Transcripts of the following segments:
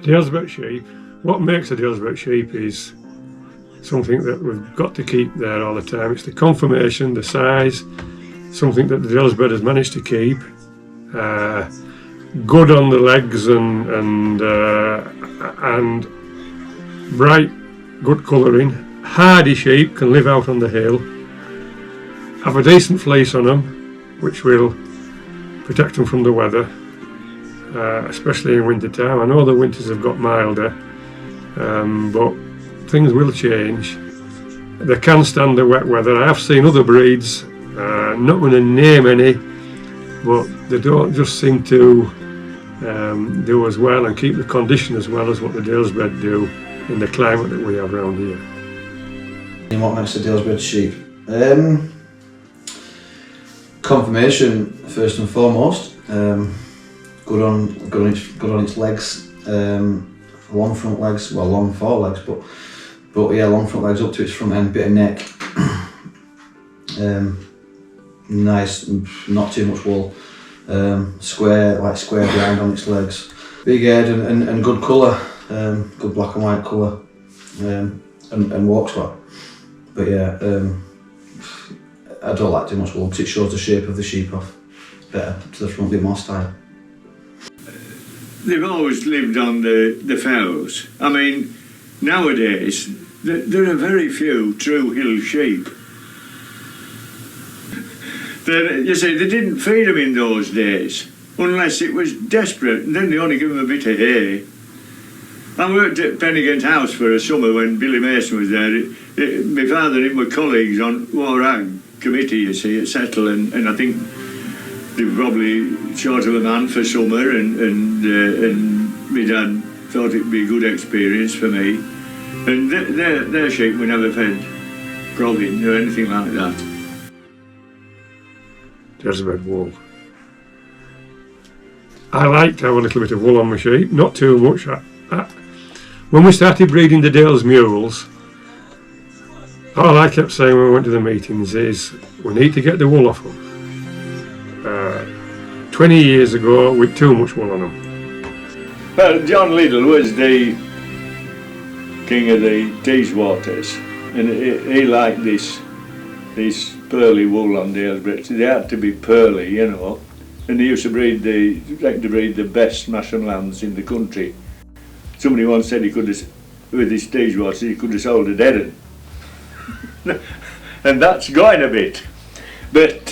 Dalesbred sheep, what makes a Dalesbred sheep is something that we've got to keep there all the time. It's the conformation, the size, something that the Dalesbred has managed to keep. Good on the legs and bright, good colouring. Hardy sheep can live out on the hill, have a decent fleece on them, which will protect them from the weather, especially in winter time. I know the winters have got milder, but things will change. They can stand the wet weather. I have seen other breeds, not going to name any, but they don't just seem to do as well and keep the condition as well as what the Dalesbred do in the climate that we have around here. And what makes a Dalesbred sheep? Conformation first and foremost. Good on its legs. Long front legs, well, long forelegs, but yeah, long front legs up to its front end, bit of neck. Nice, not too much wool. Square behind on its legs. Big head and good colour. Good black and white colour. And walks well. But yeah, I don't like too much wool because it shows the shape of the sheep off. It's better to the front, a bit more style. They've always lived on the fells. I mean, nowadays, there are very few true hill sheep. You see, they didn't feed them in those days, unless it was desperate, and then they only give them a bit of hay. I worked at Pennigant House for a summer when Billy Mason was there. My father and him were colleagues on War Ag committee, you see, at Settle, and I think they were probably short of a man for summer, and my dad thought it'd be a good experience for me. And their sheep were never fed progging or anything like that. Dalesbred wool. I like to have a little bit of wool on my sheep, not too much. When we started breeding the Dales mules, all I kept saying when we went to the meetings is we need to get the wool off them. 20 years ago with too much wool on them. Well, John Liddell was the king of the Teeswaters, and he liked this pearly wool on Dalesbred. They had to be pearly, you know, and they used to breed the best Masonlands in the country. Somebody once said he could have, with his Teeswaters, he could have sold a dead one. And that's going a bit, but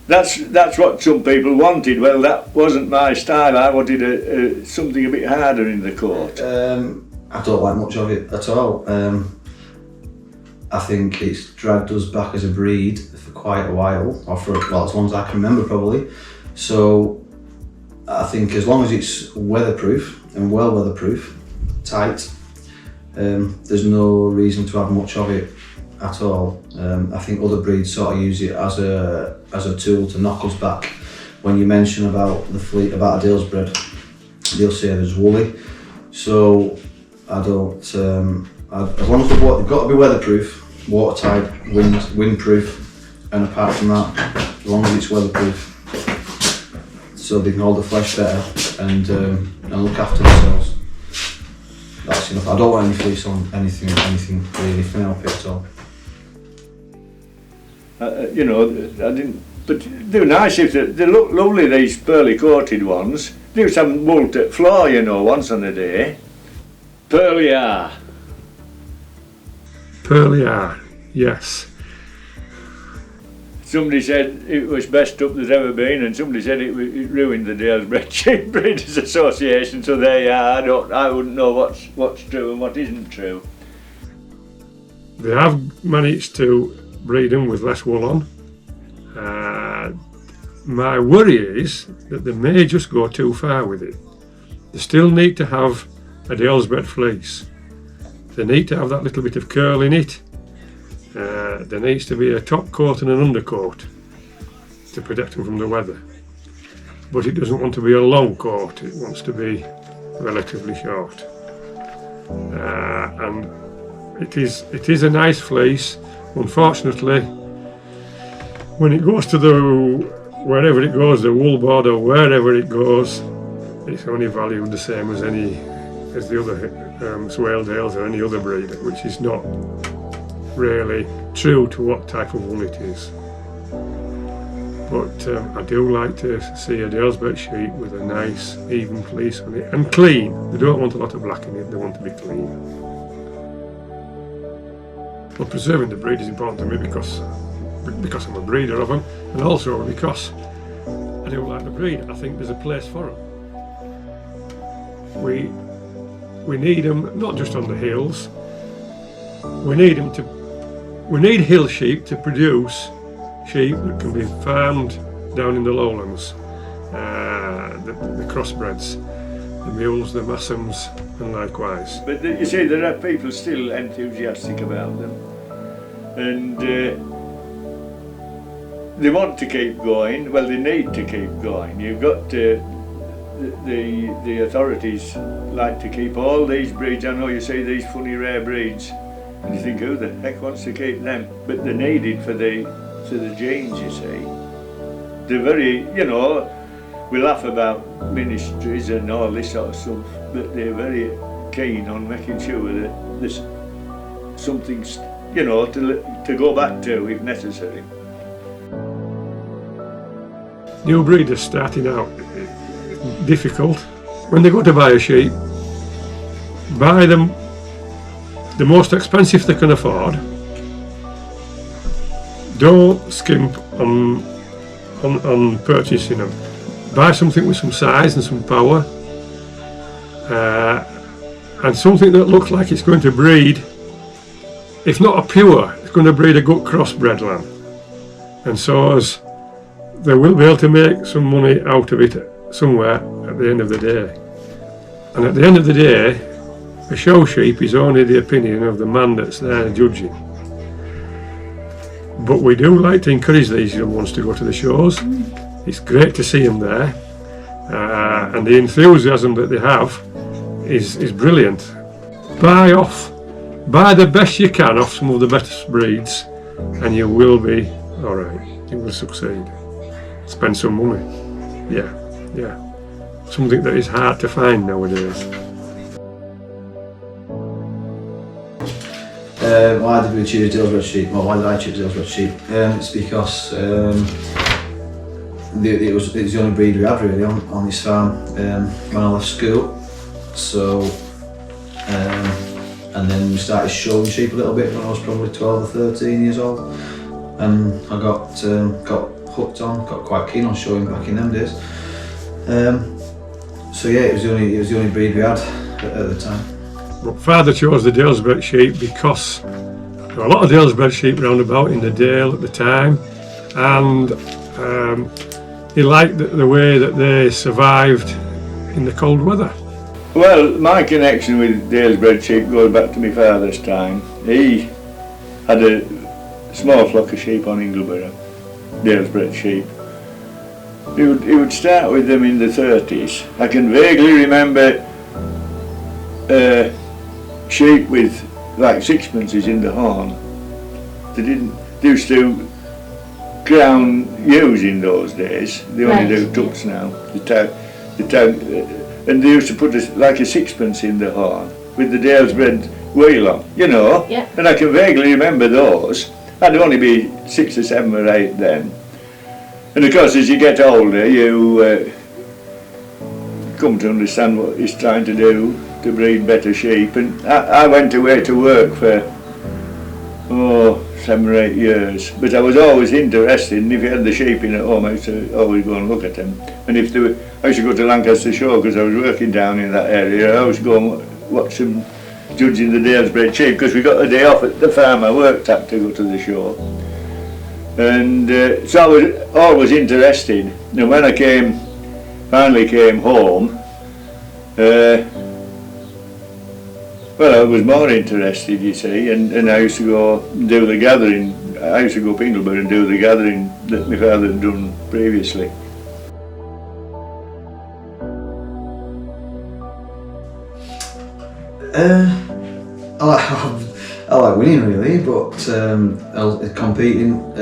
that's what some people wanted. Well, that wasn't my style. I wanted something a bit harder in the coat. I don't like much of it at all. I think it's dragged us back as a breed for quite a while, or for, well, as long as I can remember probably. So I think as long as it's weatherproof and well weatherproof, tight, there's no reason to have much of it at all. I think other breeds sort of use it as a tool to knock us back. When you mention about the fleet, about a Dalesbred, they'll say there's woolly. So I don't. As long as they've got to be weatherproof, watertight, windproof, and apart from that, as long as it's weatherproof, so they can hold the flesh better and look after themselves. That's enough. I don't want any fleece on anything really for me at all. You know, I didn't. But they're nice if they look lovely. These pearly coated ones. They used to have them wooled at floor, you know, once on a day. Pearly are. Pearly are, yes. Somebody said it was best up there's ever been, and somebody said it ruined the Dalesbred Sheep Breeders Association. So there you are. I wouldn't know what's true and what isn't true. They have managed to breed them with less wool on. My worry is that they may just go too far with it. They still need to have a Dalesbred fleece. They need to have that little bit of curl in it. There needs to be a top coat and an undercoat to protect them from the weather. But it doesn't want to be a long coat, it wants to be relatively short. And it is a nice fleece. Unfortunately, when it goes to wherever it goes, the wool board or wherever it goes, it's only valued the same as the other Swaledales or any other breed, which is not really true to what type of wool it is. But I do like to see a Dalesbred sheep with a nice even fleece on it and clean. They don't want a lot of black in it, they want to be clean. Well, preserving the breed is important to me because I'm a breeder of them, and also because I do like the breed. I think there's a place for them. We need them not just on the hills. We need hill sheep to produce sheep that can be farmed down in the lowlands, the crossbreds, the mules, the massams, and likewise. But you see, there are people still enthusiastic about them, and they want to keep going. Well, they need to keep going. You've got to, the authorities like to keep all these breeds. I know you see these funny rare breeds, and you think, who the heck wants to keep them? But they're needed for the genes, you see. They're very, we laugh about ministries and all this sort of stuff, but they're very keen on making sure that there's something, to go back to if necessary. New breeders starting out, difficult. When they go to buy a sheep, buy them the most expensive they can afford. Don't skimp on purchasing them. Buy something with some size and some power, and something that looks like it's going to breed, if not a pure, it's going to breed a good crossbred lamb. And so as they will be able to make some money out of it somewhere at the end of the day. And at the end of the day, a show sheep is only the opinion of the man that's there judging. But we do like to encourage these young ones to go to the shows. It's great to see them there, and the enthusiasm that they have is brilliant. Buy the best you can off some of the best breeds, and you will be alright. You will succeed. Spend some money. Yeah. Something that is hard to find nowadays. Why did we choose Dalesbred sheep? Well, why did I choose Dalesbred sheep? It's because it was the only breed we had really on this farm when I left school. So, and then we started showing sheep a little bit when I was probably 12 or 13 years old, and I got hooked on, got quite keen on showing back in them days. So yeah, it was the only breed we had at the time. But Father chose the Dalesbred sheep because there were a lot of Dalesbred sheep round about in the Dale at the time, and he liked the way that they survived in the cold weather. Well, my connection with Dalesbred sheep goes back to my father's time. He had a small flock of sheep on Ingleborough, Dalesbred sheep. He would start with them in the 30s. I can vaguely remember sheep with like sixpences in the horn. They used to crown ewes in those days. They only do tucks now. And they used to put like a sixpence in the horn with the Dalesbred wheel on, Yeah. And I can vaguely remember those. I'd only be 6 or 7 or 8 then. And of course, as you get older, you come to understand what he's trying to do to breed better sheep. And I went away to work for 7 or 8 years, but I was always interested, and if you had the sheep in at home, I used to always go and look at them. And I used to go to Lancaster Show because I was working down in that area. I always go and watch them judging the Dalesbred sheep because we got a day off at the farm I worked at to go to the show. And so I was always interested. And when I finally came home, well, I was more interested, you see, and I used to go do the gathering. I used to go up Ingleborough and do the gathering that my father had done previously. I like winning really, but competing,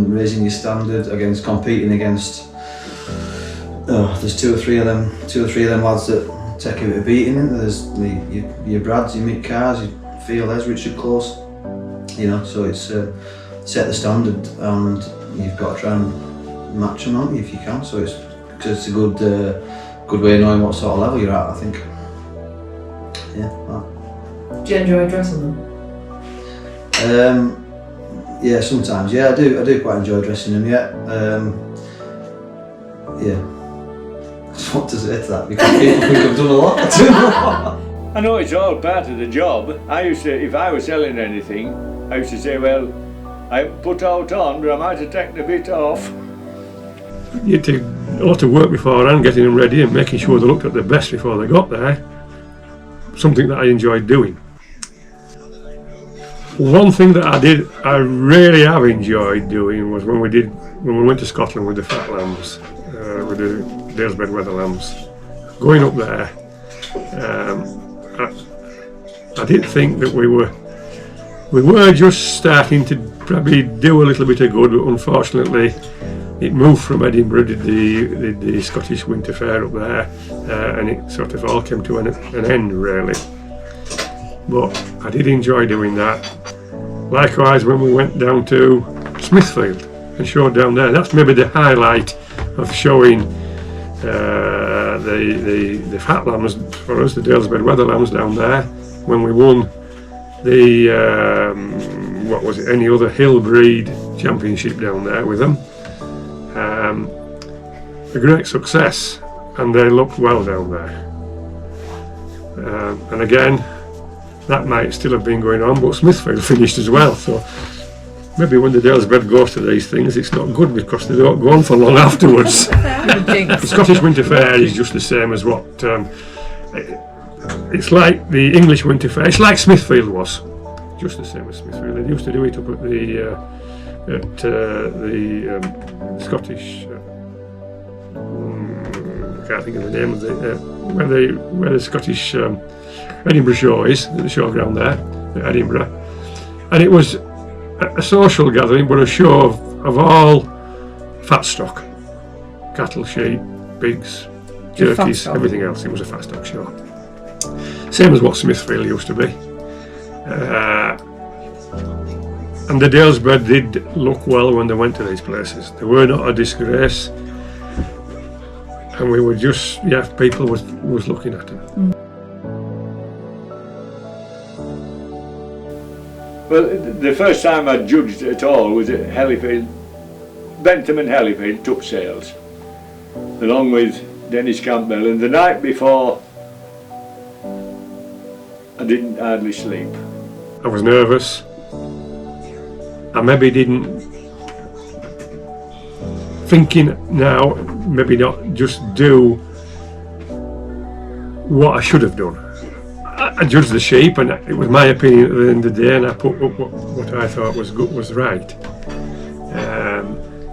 raising your standard competing against there's two or three of them lads that take a bit of beating. Isn't there? There's your Brads, your Mick Cars, your Fieldheads, Richard Close. You know, so it's set the standard, and you've got to try and match them on if you can. So it's a good way of knowing what sort of level you're at, I think. Yeah. That. Do you enjoy dressing them? Yeah, sometimes. Yeah, I do quite enjoy dressing them. Yeah. Yeah. What to say to that? Because people think I've done a lot. I know it's all part of the job. I used to, if I was selling anything, I used to say, well, I put out on, but I might have taken a bit off. You had to a lot of work beforehand, getting them ready and making sure they looked at their best before they got there. Something that I enjoyed doing. One thing that I really have enjoyed doing was when we went to Scotland with the fat lambs, with the Dalesbred weather lambs. Going up there, I did think that we were just starting to probably do a little bit of good, but unfortunately it moved from Edinburgh, did the Scottish Winter Fair up there, and it sort of all came to an end really. But I did enjoy doing that. Likewise, when we went down to Smithfield and showed down there, that's maybe the highlight of showing the fat lambs for us, the Dalesbred weather lambs down there, when we won the what was it, any other hill breed championship down there with them. A great success, and they looked well down there. And again, that might still have been going on, but Smithfield finished as well. So maybe when the Dalesbred goes to these things, it's not good because they don't go on for long afterwards. The Scottish Winter Fair is just the same as what it's like the English Winter Fair. It's like Smithfield was, just the same as Smithfield. They used to do it up at the Scottish. I can't think of the name of the where the Scottish Edinburgh show is, the showground there at Edinburgh, and it was a social gathering, but a show of all fat stock, cattle, sheep, pigs, turkeys, everything else. It was a fat stock show, same as what Smithfield used to be. And the Dalesbred did look well when they went to these places. They were not a disgrace, and we were just, people was looking at them. Well, the first time I judged at all was at Hellifield, Bentham and Hellifield took sales, along with Dennis Campbell, and the night before I didn't hardly sleep. I was nervous. I maybe didn't, thinking now, maybe not just do what I should have done. I judged the sheep, and it was my opinion at the end of the day, and I put up what I thought was good, was right.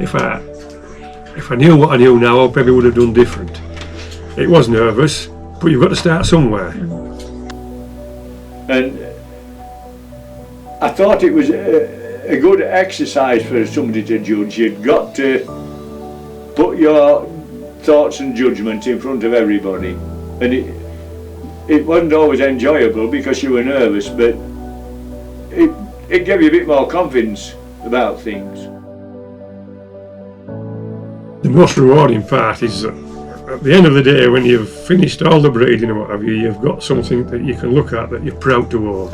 If I knew what I knew now, I probably would have done different. It was nervous, but you've got to start somewhere. And I thought it was a good exercise for somebody to judge. You'd got to put your thoughts and judgment in front of everybody, and it wasn't always enjoyable because you were nervous, but it gave you a bit more confidence about things. The most rewarding part is at the end of the day, when you've finished all the breeding and what have you, you've got something that you can look at that you're proud to own,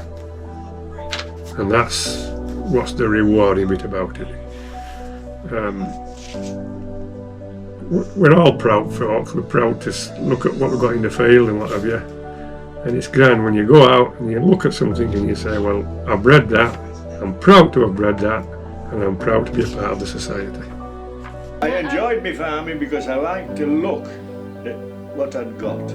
and that's what's the rewarding bit about it. We're all proud folks. We're proud to look at what we've got in the field and what have you. And it's grand when you go out and you look at something and you say, well, I've bred that, I'm proud to have bred that, and I'm proud to be a part of the society. I enjoyed my farming because I liked to look at what I'd got.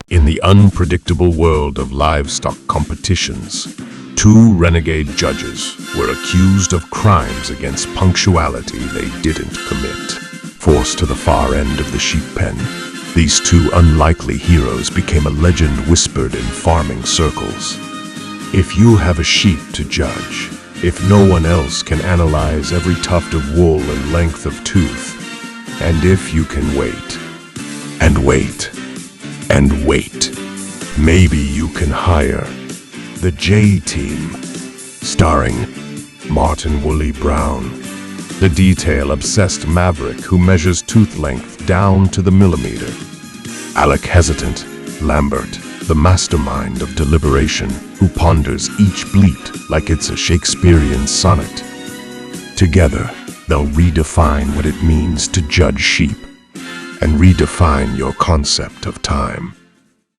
In the unpredictable world of livestock competitions, two renegade judges were accused of crimes against punctuality they didn't commit. Forced to the far end of the sheep pen, these two unlikely heroes became a legend whispered in farming circles. If you have a sheep to judge, if no one else can analyze every tuft of wool and length of tooth, and if you can wait, and wait, and wait, maybe you can hire the J-Team, starring Martin Woolley Brown, the detail-obsessed maverick who measures tooth length down to the millimeter. Alec Hesitant Lambert, the mastermind of deliberation who ponders each bleat like it's a Shakespearean sonnet. Together, they'll redefine what it means to judge sheep and redefine your concept of time.